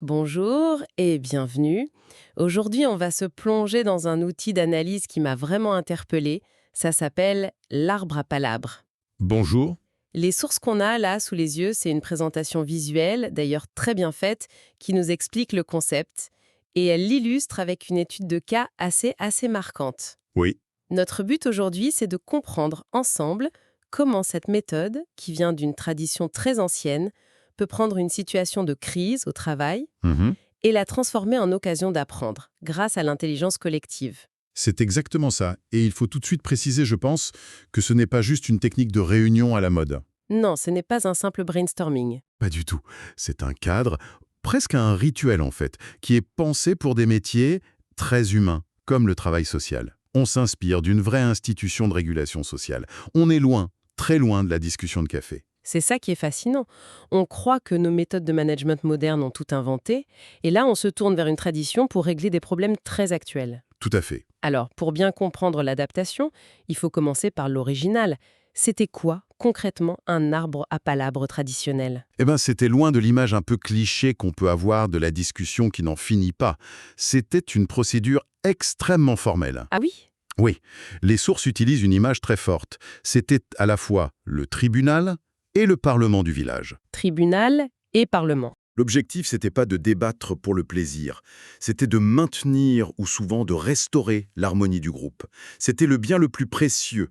Bonjour et bienvenue. Aujourd'hui, on va se plonger dans un outil d'analyse qui m'a vraiment interpellée. Ça s'appelle l'arbre à palabres. Bonjour. Les sources qu'on a là sous les yeux, c'est une présentation visuelle, d'ailleurs très bien faite, qui nous explique le concept. Et elle l'illustre avec une étude de cas assez marquante. Oui, Notre but aujourd'hui, c'est de comprendre ensemble comment cette méthode, qui vient d'une tradition très ancienne, peut prendre une situation de crise au travail mhm, et la transformer en occasion d'apprendre, grâce à l'intelligence collective. c'est exactement ça. Et il faut tout de suite préciser, je pense, que ce n'est pas juste une technique de réunion à la mode. Non, ce n'est pas un simple brainstorming. Pas du tout. C'est un cadre, presque un rituel en fait, qui est pensé pour des métiers très humains, comme le travail social. On s'inspire d'une vraie institution de régulation sociale. On est loin, très loin de la discussion de café. C'est ça qui est fascinant. On croit que nos méthodes de management modernes ont tout inventé, et là on se tourne vers une tradition pour régler des problèmes très actuels. Tout à fait. Alors, pour bien comprendre l'adaptation, il faut commencer par l'original. C'était quoi, concrètement, un arbre à palabres traditionnel? Eh bien, c'était loin de l'image un peu cliché qu'on peut avoir de la discussion qui n'en finit pas. C'était une procédure extrêmement formelle. Ah oui? Oui, les sources utilisent une image très forte. C'était à la fois le tribunal et le parlement du village. Tribunal et parlement. L'objectif, c'était pas de débattre pour le plaisir, c'était de maintenir ou souvent de restaurer l'harmonie du groupe. C'était le bien le plus précieux.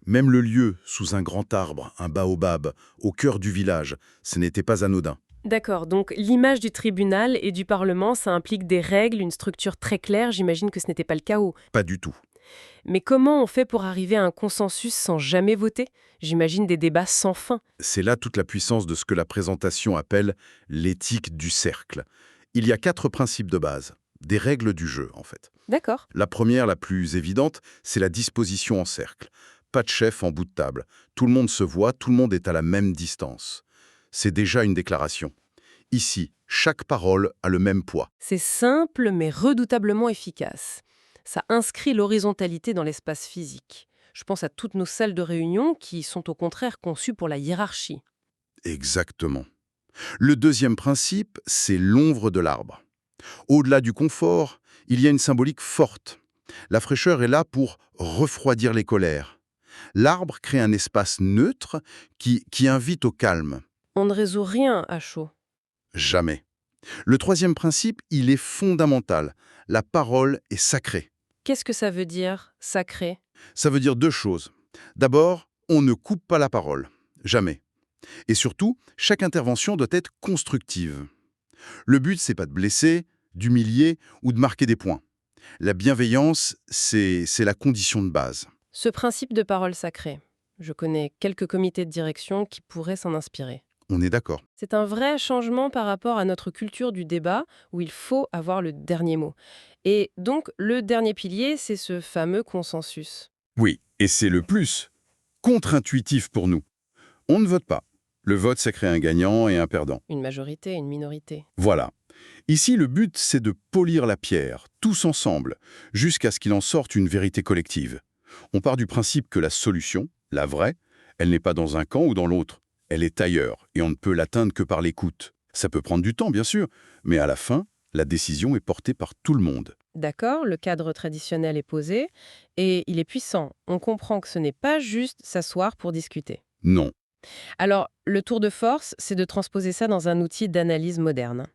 Même le lieu, sous un grand arbre, un baobab, au cœur du village, ce n'était pas anodin. D'accord, donc l'image du tribunal et du Parlement, ça implique des règles, une structure très claire, j'imagine que ce n'était pas le chaos. Pas du tout. Mais comment on fait pour arriver à un consensus sans jamais voter? J'imagine des débats sans fin. C'est là toute la puissance de ce que la présentation appelle l'éthique du cercle. Il y a 4 principes de base, des règles du jeu en fait. D'accord. La première, la plus évidente, c'est la disposition en cercle. Pas de chef en bout de table. Tout le monde se voit, tout le monde est à la même distance. C'est déjà une déclaration. Ici, chaque parole a le même poids. C'est simple mais redoutablement efficace. Ça inscrit l'horizontalité dans l'espace physique. Je pense à toutes nos salles de réunion qui sont au contraire conçues pour la hiérarchie. Exactement. Le deuxième principe, c'est l'ombre de l'arbre. Au-delà du confort, il y a une symbolique forte. La fraîcheur est là pour refroidir les colères. L'arbre crée un espace neutre qui invite au calme. On ne résout rien à chaud. Jamais. Le troisième principe, il est fondamental. La parole est sacrée. Qu'est-ce que ça veut dire, sacré? Ça veut dire 2 choses. D'abord, on ne coupe pas la parole. Jamais. Et surtout, chaque intervention doit être constructive. Le but, c'est pas de blesser, d'humilier ou de marquer des points. La bienveillance, c'est la condition de base. Ce principe de parole sacrée. Je connais quelques comités de direction qui pourraient s'en inspirer. On est d'accord. C'est un vrai changement par rapport à notre culture du débat où il faut avoir le dernier mot. Et donc, le dernier pilier, c'est ce fameux consensus. Oui, et c'est le plus contre-intuitif pour nous. On ne vote pas. Le vote, ça crée un gagnant et un perdant. Une majorité, une minorité. Voilà. Ici, le but, c'est de polir la pierre, tous ensemble, jusqu'à ce qu'il en sorte une vérité collective. On part du principe que la solution, la vraie, elle n'est pas dans un camp ou dans l'autre. Elle est ailleurs, et on ne peut l'atteindre que par l'écoute. Ça peut prendre du temps, bien sûr, mais à la fin, la décision est portée par tout le monde. D'accord, le cadre traditionnel est posé et il est puissant. On comprend que ce n'est pas juste s'asseoir pour discuter. Non. Alors, le tour de force, c'est de transposer ça dans un outil d'analyse moderne.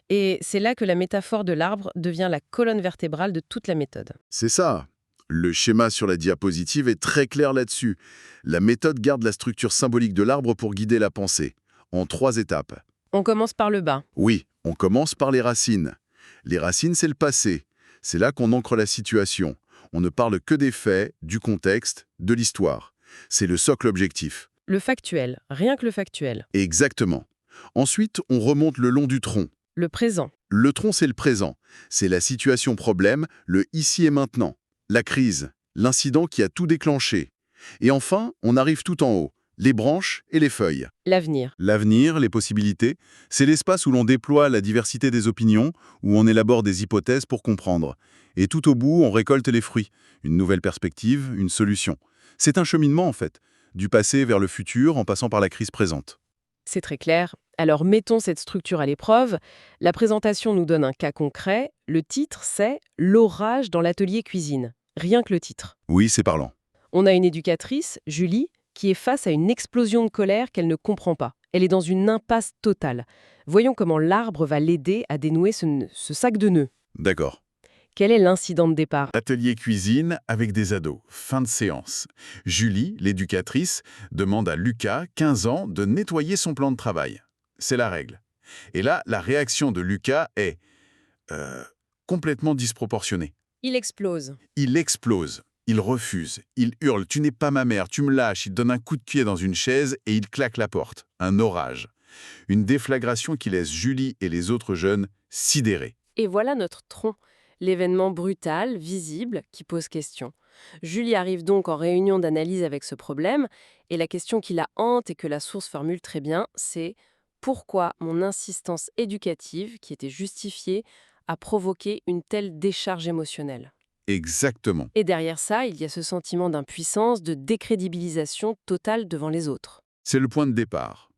Et c'est là que la métaphore de l'arbre devient la colonne vertébrale de toute la méthode. C'est ça. Le schéma sur la diapositive est très clair là-dessus. La méthode garde la structure symbolique de l'arbre pour guider la pensée, en 3 étapes. On commence par le bas. Oui, on commence par les racines. Les racines, c'est le passé. C'est là qu'on ancre la situation. On ne parle que des faits, du contexte, de l'histoire. C'est le socle objectif. Le factuel, rien que le factuel. Exactement. Ensuite, on remonte le long du tronc. Le présent. Le tronc, c'est le présent. C'est la situation problème, le ici et maintenant. La crise, l'incident qui a tout déclenché. Et enfin, on arrive tout en haut. Les branches et les feuilles. L'avenir. L'avenir, les possibilités, c'est l'espace où l'on déploie la diversité des opinions, où on élabore des hypothèses pour comprendre. Et tout au bout, on récolte les fruits. Une nouvelle perspective, une solution. C'est un cheminement, en fait. Du passé vers le futur, en passant par la crise présente. C'est très clair. Alors mettons cette structure à l'épreuve. La présentation nous donne un cas concret. Le titre, c'est «L'orage dans l'atelier cuisine». Rien que le titre. Oui, c'est parlant. On a une éducatrice, Julie, qui est face à une explosion de colère qu'elle ne comprend pas. Elle est dans une impasse totale. Voyons comment l'arbre va l'aider à dénouer ce sac de nœuds. D'accord. Quel est l'incident de départ? Atelier cuisine avec des ados. Fin de séance. Julie, l'éducatrice, demande à Lucas, 15 ans, de nettoyer son plan de travail. C'est la règle. Et là, la réaction de Lucas est complètement disproportionnée. Il explose. Il explose. Il refuse. Il hurle « Tu n'es pas ma mère, tu me lâches !» Il donne un coup de pied dans une chaise et il claque la porte. Un orage. Une déflagration qui laisse Julie et les autres jeunes sidérés. Et voilà notre tronc. L'événement brutal, visible, qui pose question. Julie arrive donc en réunion d'analyse avec ce problème, et la question qui la hante et que la source formule très bien, c'est pourquoi mon insistance éducative, qui était justifiée, a provoqué une telle décharge émotionnelle. Exactement. Et derrière ça, il y a ce sentiment d'impuissance, de décrédibilisation totale devant les autres. C'est le point de départ.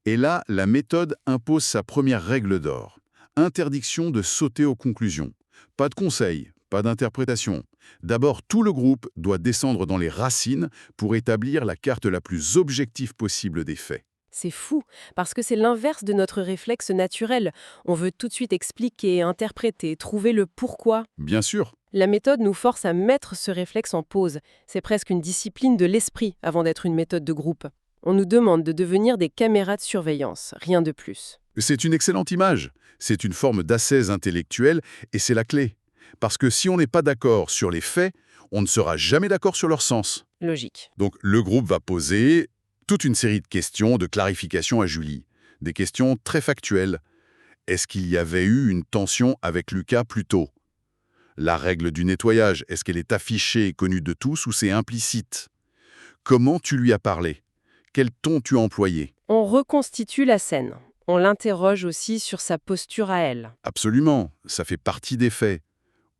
Et là, la méthode impose sa première règle d'or. Interdiction de sauter aux conclusions. Pas de conseils, pas d'interprétation. D'abord, tout le groupe doit descendre dans les racines pour établir la carte la plus objective possible des faits. C'est fou, parce que c'est l'inverse de notre réflexe naturel. On veut tout de suite expliquer, interpréter, trouver le pourquoi. Bien sûr, La méthode nous force à mettre ce réflexe en pause. C'est presque une discipline de l'esprit avant d'être une méthode de groupe. On nous demande de devenir des caméras de surveillance, rien de plus. c'est une excellente image. C'est une forme d'ascèse intellectuelle et c'est la clé. Parce que si on n'est pas d'accord sur les faits, on ne sera jamais d'accord sur leur sens. Logique. Donc le groupe va poser toute une série de questions, de clarifications à Julie. Des questions très factuelles. Est-ce qu'il y avait eu une tension avec Lucas plus tôt? La règle du nettoyage, est-ce qu'elle est affichée et connue de tous ou c'est implicite? Comment tu lui as parlé? Quel ton tu as employé? On reconstitue la scène. On l'interroge aussi sur sa posture à elle. Absolument, ça fait partie des faits.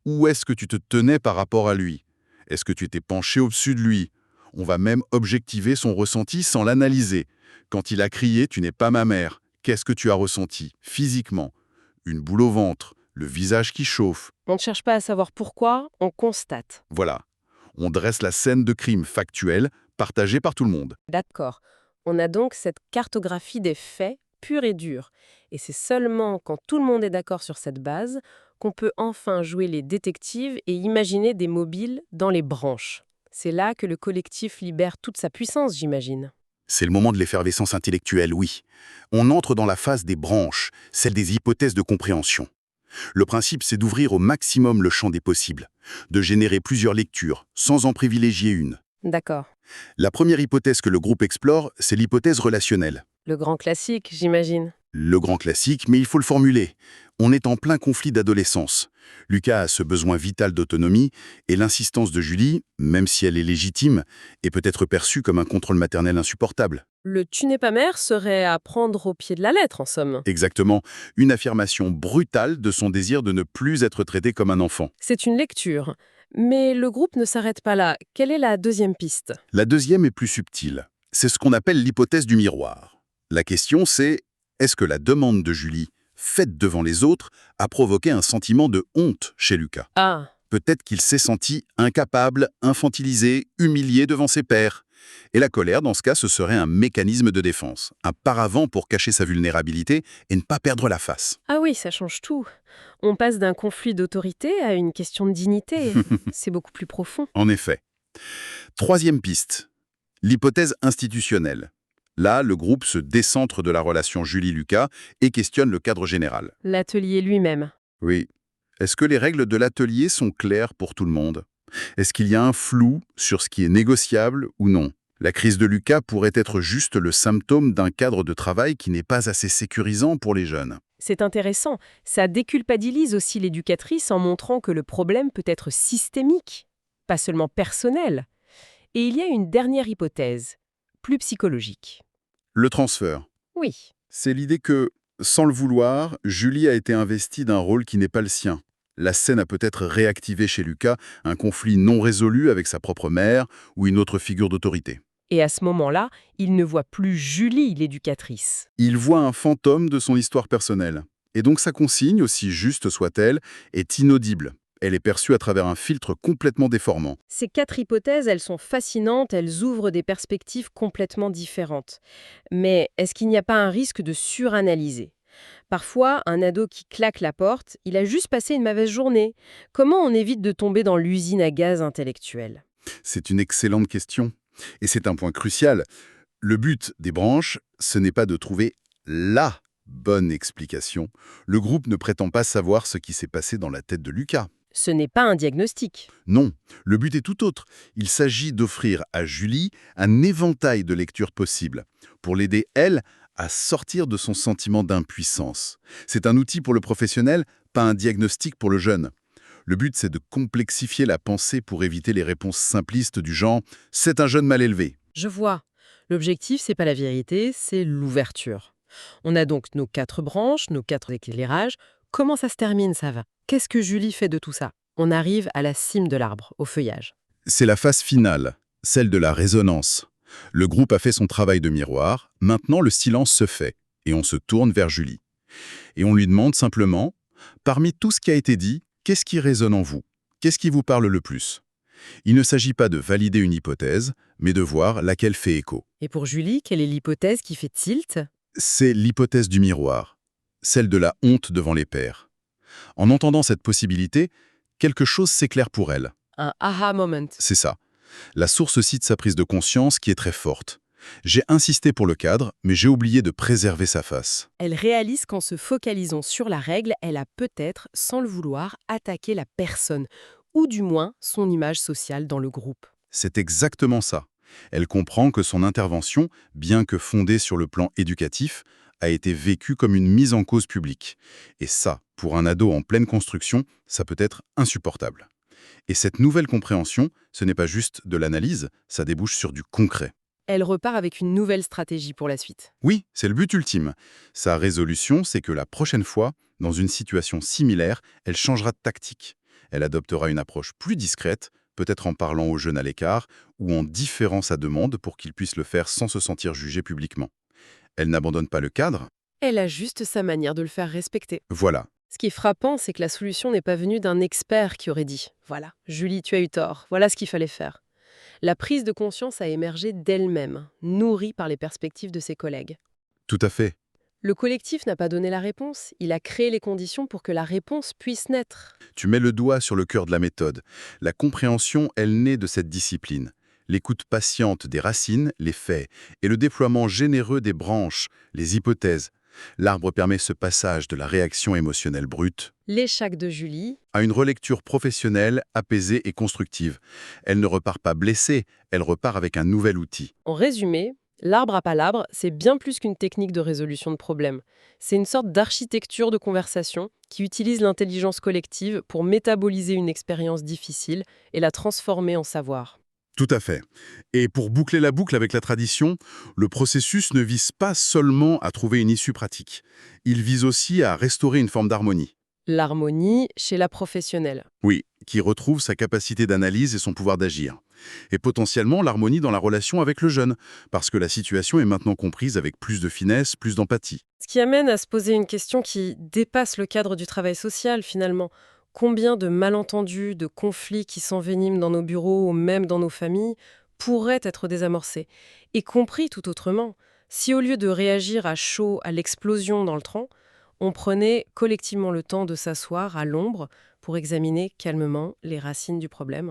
Où est-ce que tu te tenais par rapport à lui? Est-ce que tu étais penché au-dessus de lui? On va même objectiver son ressenti sans l'analyser. Quand il a crié « Tu n'es pas ma mère », qu'est-ce que tu as ressenti, physiquement? Une boule au ventre, le visage qui chauffe. On ne cherche pas à savoir pourquoi, on constate. Voilà. On dresse la scène de crime factuelle, partagée par tout le monde. D'accord. On a donc cette cartographie des faits purs et durs. Et c'est seulement quand tout le monde est d'accord sur cette base qu'on peut enfin jouer les détectives et imaginer des mobiles dans les branches. C'est là que le collectif libère toute sa puissance, j'imagine. C'est le moment de l'effervescence intellectuelle, oui. On entre dans la phase des branches, celle des hypothèses de compréhension. Le principe, c'est d'ouvrir au maximum le champ des possibles, de générer plusieurs lectures, sans en privilégier une. D'accord. La première hypothèse que le groupe explore, c'est l'hypothèse relationnelle. Le grand classique, j'imagine. Le grand classique, mais il faut le formuler. On est en plein conflit d'adolescence. Lucas a ce besoin vital d'autonomie et l'insistance de Julie, même si elle est légitime, est peut-être perçue comme un contrôle maternel insupportable. Le « tu n'es pas mère » serait à prendre au pied de la lettre, en somme. Exactement, une affirmation brutale de son désir de ne plus être traité comme un enfant. C'est une lecture. Mais le groupe ne s'arrête pas là. Quelle est la deuxième piste? La deuxième est plus subtile. C'est ce qu'on appelle l'hypothèse du miroir. La question c'est, est-ce que la demande de Julie, faite devant les autres, a provoqué un sentiment de honte chez Lucas? Ah, Peut-être qu'il s'est senti incapable, infantilisé, humilié devant ses pairs. Et la colère, dans ce cas, ce serait un mécanisme de défense, un paravent pour cacher sa vulnérabilité et ne pas perdre la face. ah oui, ça change tout. On passe d'un conflit d'autorité à une question de dignité. C'est beaucoup plus profond. En effet. Troisième piste, l'hypothèse institutionnelle. Là, le groupe se décentre de la relation Julie-Lucas et questionne le cadre général. L'atelier lui-même. Oui. Est-ce que les règles de l'atelier sont claires pour tout le monde? Est-ce qu'il y a un flou sur ce qui est négociable ou non? La crise de Lucas pourrait être juste le symptôme d'un cadre de travail qui n'est pas assez sécurisant pour les jeunes. C'est intéressant. Ça déculpabilise aussi l'éducatrice en montrant que le problème peut être systémique, pas seulement personnel. Et il y a une dernière hypothèse, plus psychologique. Le transfert. Oui, C'est l'idée que, sans le vouloir, Julie a été investie d'un rôle qui n'est pas le sien. La scène a peut-être réactivé chez Lucas un conflit non résolu avec sa propre mère ou une autre figure d'autorité. Et à ce moment-là, il ne voit plus Julie, l'éducatrice. Il voit un fantôme de son histoire personnelle. Et donc sa consigne, aussi juste soit-elle, est inaudible. Elle est perçue à travers un filtre complètement déformant. Ces 4 hypothèses, elles sont fascinantes, elles ouvrent des perspectives complètement différentes. Mais est-ce qu'il n'y a pas un risque de suranalyser? Parfois, un ado qui claque la porte, il a juste passé une mauvaise journée. Comment on évite de tomber dans l'usine à gaz intellectuelle? C'est une excellente question. Et c'est un point crucial. Le but des branches, ce n'est pas de trouver LA bonne explication. Le groupe ne prétend pas savoir ce qui s'est passé dans la tête de Lucas. Ce n'est pas un diagnostic. Non, le but est tout autre. Il s'agit d'offrir à Julie un éventail de lectures possibles pour l'aider, elle, à sortir de son sentiment d'impuissance. C'est un outil pour le professionnel, pas un diagnostic pour le jeune. Le but, c'est de complexifier la pensée pour éviter les réponses simplistes du genre « c'est un jeune mal élevé ». Je vois. L'objectif, c'est pas la vérité, c'est l'ouverture. On a donc nos 4 branches, nos 4 éclairages. Comment ça se termine, ça va? Qu'est-ce que Julie fait de tout ça? On arrive à la cime de l'arbre, au feuillage. C'est la phase finale, celle de la résonance. Le groupe a fait son travail de miroir, maintenant le silence se fait, et on se tourne vers Julie. Et on lui demande simplement, parmi tout ce qui a été dit, qu'est-ce qui résonne en vous? Qu'est-ce qui vous parle le plus? Il ne s'agit pas de valider une hypothèse, mais de voir laquelle fait écho. Et pour Julie, quelle est l'hypothèse qui fait tilt? C'est l'hypothèse du miroir, celle de la honte devant les pairs. En entendant cette possibilité, quelque chose s'éclaire pour elle. Un aha moment. C'est ça. La source cite sa prise de conscience qui est très forte. J'ai insisté pour le cadre, mais j'ai oublié de préserver sa face. Elle réalise qu'en se focalisant sur la règle, elle a peut-être, sans le vouloir, attaqué la personne, ou du moins son image sociale dans le groupe. C'est exactement ça. Elle comprend que son intervention, bien que fondée sur le plan éducatif, a été vécue comme une mise en cause publique. Et ça, pour un ado en pleine construction, ça peut être insupportable. Et cette nouvelle compréhension, ce n'est pas juste de l'analyse, ça débouche sur du concret. Elle repart avec une nouvelle stratégie pour la suite. Oui, c'est le but ultime. Sa résolution, c'est que la prochaine fois, dans une situation similaire, elle changera de tactique. Elle adoptera une approche plus discrète, peut-être en parlant aux jeunes à l'écart, ou en différant sa demande pour qu'ils puissent le faire sans se sentir jugés publiquement. Elle n'abandonne pas le cadre. Elle a juste sa manière de le faire respecter. Voilà. Ce qui est frappant, c'est que la solution n'est pas venue d'un expert qui aurait dit « Voilà, Julie, tu as eu tort, voilà ce qu'il fallait faire ». La prise de conscience a émergé d'elle-même, nourrie par les perspectives de ses collègues. Tout à fait. Le collectif n'a pas donné la réponse, il a créé les conditions pour que la réponse puisse naître. Tu mets le doigt sur le cœur de la méthode. La compréhension, elle naît de cette discipline. L'écoute patiente des racines, les faits, et le déploiement généreux des branches, les hypothèses. L'arbre permet ce passage de la réaction émotionnelle brute L'échec de Julie, à une relecture professionnelle, apaisée et constructive. Elle ne repart pas blessée, elle repart avec un nouvel outil. en résumé, l'arbre à palabre, c'est bien plus qu'une technique de résolution de problèmes. C'est une sorte d'architecture de conversation qui utilise l'intelligence collective pour métaboliser une expérience difficile et la transformer en savoir. Tout à fait. Et pour boucler la boucle avec la tradition, le processus ne vise pas seulement à trouver une issue pratique. Il vise aussi à restaurer une forme d'harmonie. L'harmonie chez la professionnelle. Oui, qui retrouve sa capacité d'analyse et son pouvoir d'agir. Et potentiellement l'harmonie dans la relation avec le jeune, parce que la situation est maintenant comprise avec plus de finesse, plus d'empathie. Ce qui amène à se poser une question qui dépasse le cadre du travail social finalement. Combien de malentendus, de conflits qui s'enveniment dans nos bureaux ou même dans nos familles pourraient être désamorcés, et compris tout autrement, si au lieu de réagir à chaud à l'explosion dans le train, on prenait collectivement le temps de s'asseoir à l'ombre pour examiner calmement les racines du problème.